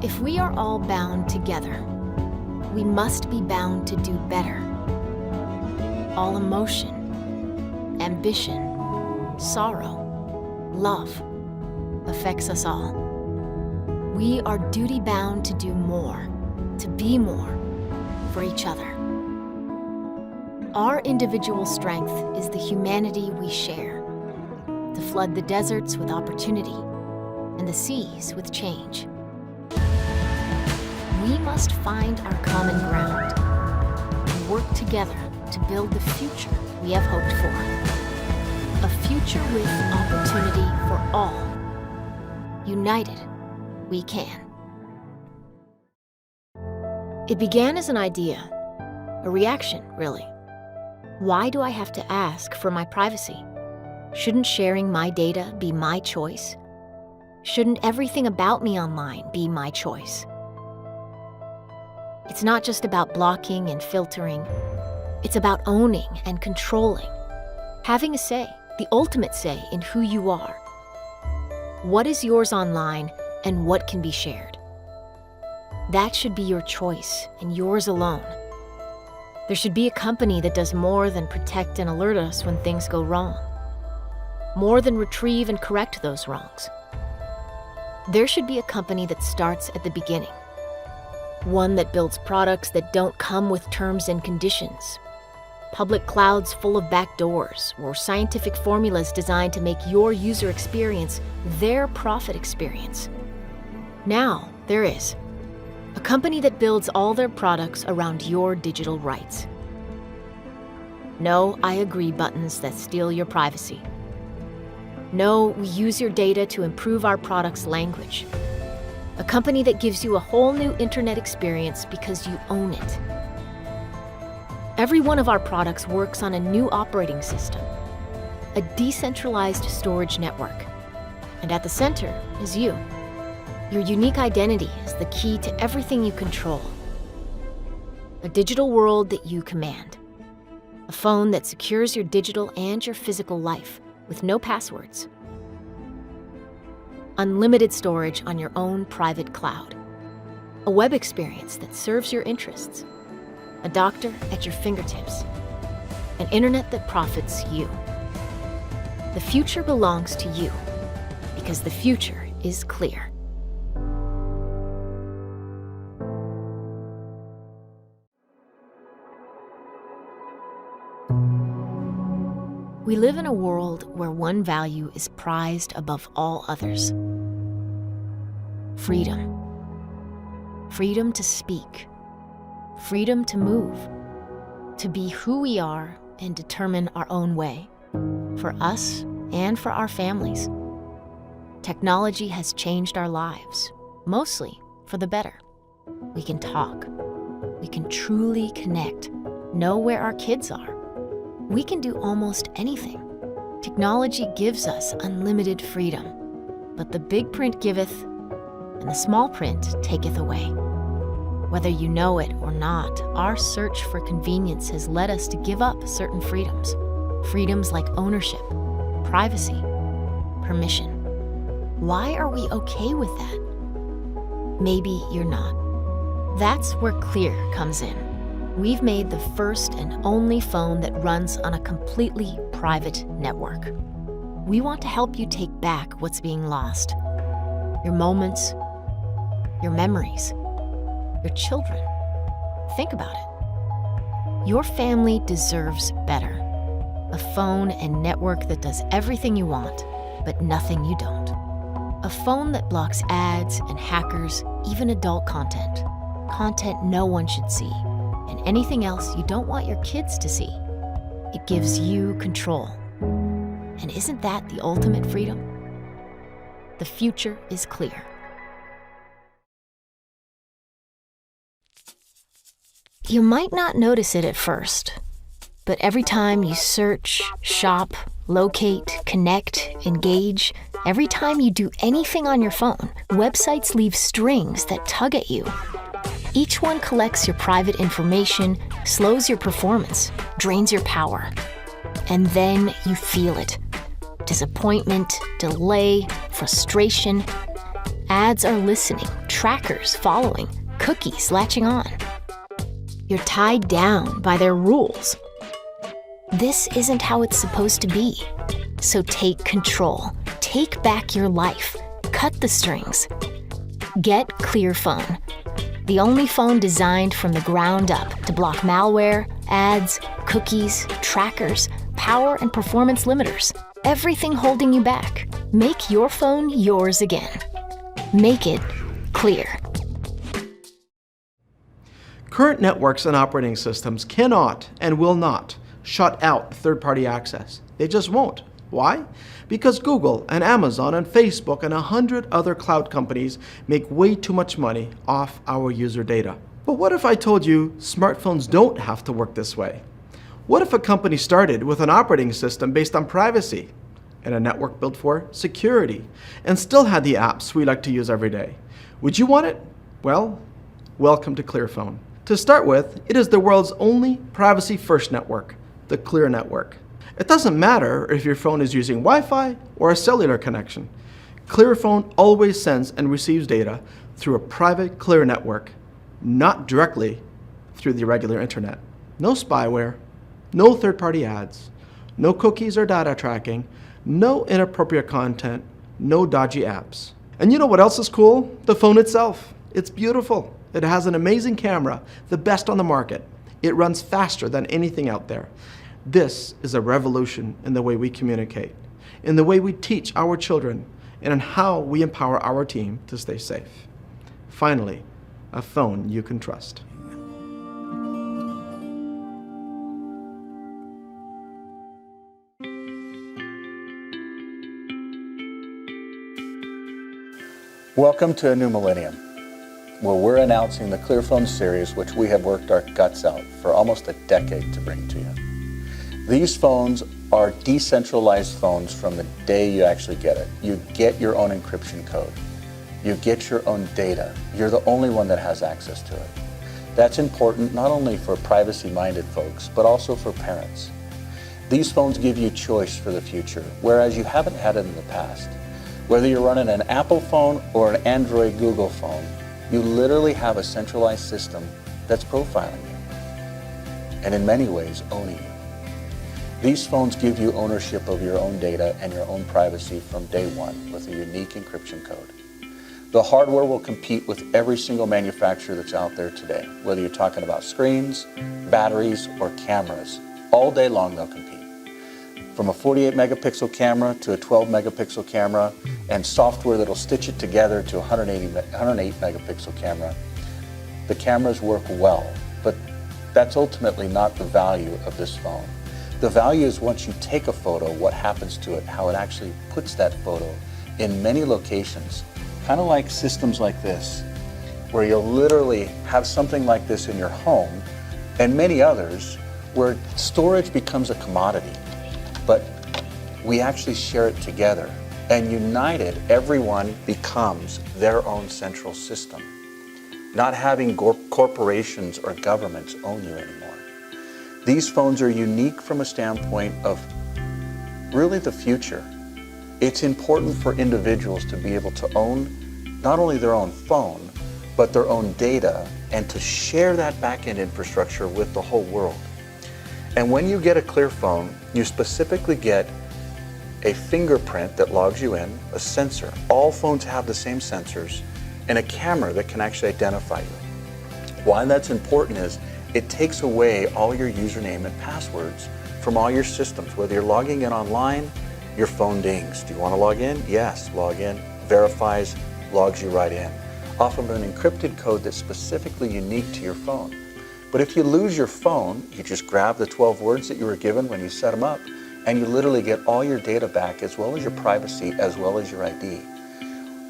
If we are all bound together, we must be bound to do better. All emotion, ambition, sorrow, love affects us all. We are duty-bound to do more, to be more for each other. Our individual strength is the humanity we share, to flood the deserts with opportunity and the seas with change. We must find our common ground and work together to build the future we have hoped for. A future with opportunity for all. United, we can. It began as an idea, a reaction, really. Why do I have to ask for my privacy? Shouldn't sharing my data be my choice? Shouldn't everything about me online be my choice? It's not just about blocking and filtering. It's about owning and controlling. Having a say, the ultimate say in who you are. What is yours online and what can be shared? That should be your choice and yours alone. There should be a company that does more than protect and alert us when things go wrong. More than retrieve and correct those wrongs. There should be a company that starts at the beginning. One that builds products that don't come with terms and conditions. Public clouds full of backdoors, or scientific formulas designed to make your user experience their profit experience. Now, there is. A company that builds all their products around your digital rights. No, I agree buttons that steal your privacy. No, we use your data to improve our product's language. A company that gives you a whole new internet experience because you own it. Every one of our products works on a new operating system, a decentralized storage network. And at the center is you. Your unique identity is the key to everything you control. A digital world that you command. A phone that secures your digital and your physical life with no passwords. Unlimited storage on your own private cloud. A web experience that serves your interests. A doctor at your fingertips. An internet that profits you. The future belongs to you, because the future is clear. We live in a world where one value is prized above all others. Freedom. Freedom to speak. Freedom to move. To be who we are and determine our own way. For us and for our families. Technology has changed our lives, mostly for the better. We can talk. We can truly connect, know where our kids are. We can do almost anything. Technology gives us unlimited freedom, but the big print giveth, and the small print taketh away. Whether you know it or not, our search for convenience has led us to give up certain freedoms. Freedoms like ownership, privacy, permission. Why are we okay with that? Maybe you're not. That's where Clear comes in. We've made the first and only phone that runs on a completely private network. We want to help you take back what's being lost. Your moments, your memories, your children. Think about it. Your family deserves better. A phone and network that does everything you want, but nothing you don't. A phone that blocks ads and hackers, even adult content. Content no one should see. And anything else you don't want your kids to see. It gives you control. And isn't that the ultimate freedom? The future is clear. You might not notice it at first, but every time you search, shop, locate, connect, engage, every time you do anything on your phone, websites leave strings that tug at you. Each one collects your private information, slows your performance, drains your power. And then you feel it. Disappointment, delay, frustration. Ads are listening, trackers following, cookies latching on. You're tied down by their rules. This isn't how it's supposed to be. So take control. Take back your life. Cut the strings. Get ClearPhone, the only phone designed from the ground up to block malware, ads, cookies, trackers, power and performance limiters, everything holding you back. Make your phone yours again. Make it clear. Current networks and operating systems cannot and will not shut out third-party access. They just won't. Why? Because Google and Amazon and Facebook and 100 other cloud companies make way too much money off our user data. But what if I told you smartphones don't have to work this way? What if a company started with an operating system based on privacy and a network built for security and still had the apps we like to use every day? Would you want it? Well, welcome to ClearPhone. To start with, it is the world's only privacy-first network, the Clear Network. It doesn't matter if your phone is using Wi-Fi or a cellular connection. ClearPhone always sends and receives data through a private Clear network, not directly through the regular internet. No spyware, no third-party ads, no cookies or data tracking, no inappropriate content, no dodgy apps. And you know what else is cool? The phone itself. It's beautiful. It has an amazing camera, the best on the market. It runs faster than anything out there. This is a revolution in the way we communicate, in the way we teach our children, and in how we empower our team to stay safe. Finally, a phone you can trust. Welcome to a new millennium, where we're announcing the ClearPhone series, which we have worked our guts out for almost a decade to bring to you. These phones are decentralized phones from the day you actually get it. You get your own encryption code. You get your own data. You're the only one that has access to it. That's important not only for privacy-minded folks, but also for parents. These phones give you choice for the future, whereas you haven't had it in the past. Whether you're running an Apple phone or an Android Google phone, you literally have a centralized system that's profiling you, and in many ways, owning you. These phones give you ownership of your own data and your own privacy from day one with a unique encryption code. The hardware will compete with every single manufacturer that's out there today, whether you're talking about screens, batteries, or cameras. All day long they'll compete. From a 48 megapixel camera to a 12 megapixel camera and software that'll stitch it together to a 108 megapixel camera, the cameras work well, but that's ultimately not the value of this phone. The value is once you take a photo, what happens to it, how it actually puts that photo in many locations, kind of like systems like this, where you'll literally have something like this in your home and many others where storage becomes a commodity, but we actually share it together. And united, everyone becomes their own central system, not having corporations or governments own you anymore. These phones are unique from a standpoint of really the future. It's important for individuals to be able to own not only their own phone, but their own data, and to share that back-end infrastructure with the whole world. And when you get a ClearPhone, you specifically get a fingerprint that logs you in, a sensor. All phones have the same sensors, and a camera that can actually identify you. Why that's important is it takes away all your username and passwords from all your systems. Whether you're logging in online, your phone dings. Do you want to log in? Yes, log in. Verifies, logs you right in. Off of an encrypted code that's specifically unique to your phone. But if you lose your phone, you just grab the 12 words that you were given when you set them up, and you literally get all your data back, as well as your privacy, as well as your ID.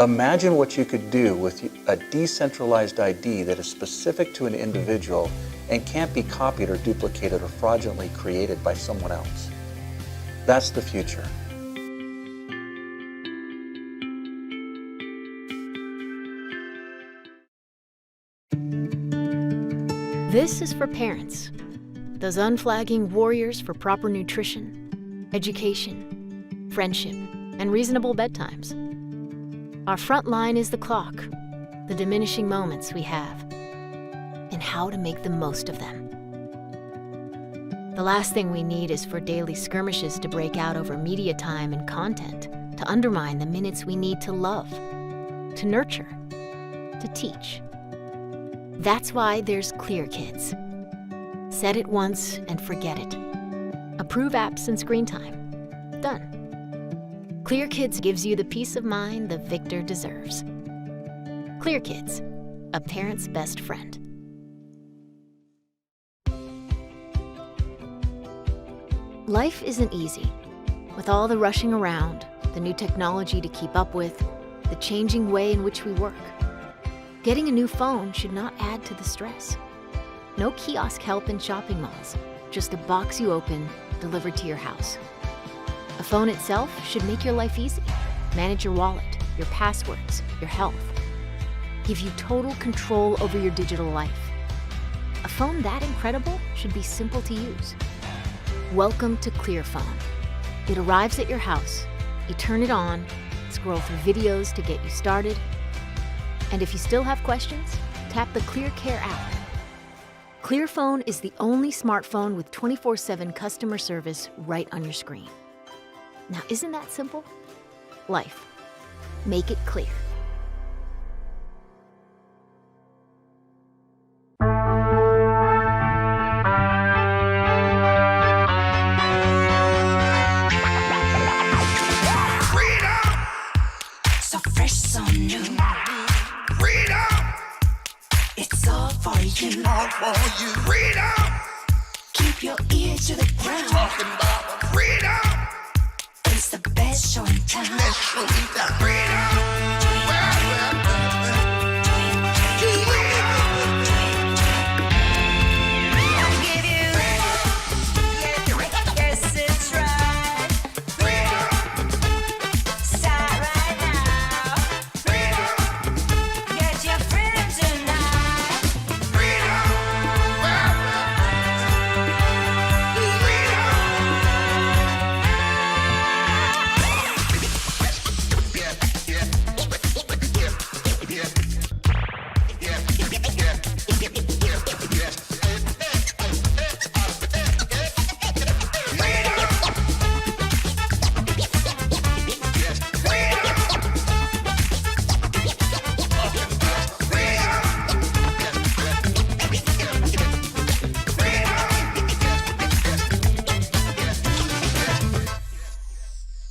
Imagine what you could do with a decentralized ID that is specific to an individual and can't be copied or duplicated or fraudulently created by someone else. That's the future. This is for parents, those unflagging warriors for proper nutrition, education, friendship, and reasonable bedtimes. Our front line is the clock, the diminishing moments we have, and how to make the most of them. The last thing we need is for daily skirmishes to break out over media time and content, to undermine the minutes we need to love, to nurture, to teach. That's why there's ClearKids. Set it once and forget it. Approve apps and screen time. Done. ClearKids gives you the peace of mind the victor deserves. ClearKids, a parent's best friend. Life isn't easy. With all the rushing around, the new technology to keep up with, the changing way in which we work. Getting a new phone should not add to the stress. No kiosk help in shopping malls, just a box you open, delivered to your house. A phone itself should make your life easy. Manage your wallet, your passwords, your health. Give you total control over your digital life. A phone that incredible should be simple to use. Welcome to ClearPhone. It arrives at your house. You turn it on, scroll through videos to get you started. And if you still have questions, tap the ClearCare app. ClearPhone is the only smartphone with 24/7 customer service right on your screen. Now, isn't that simple? Life. Make it clear. So fresh, so new. Freedom! It's all for you. All for you. Freedom! Keep your ear to the ground. Talking about freedom! It's the best show in town. Best show in town. Freedom!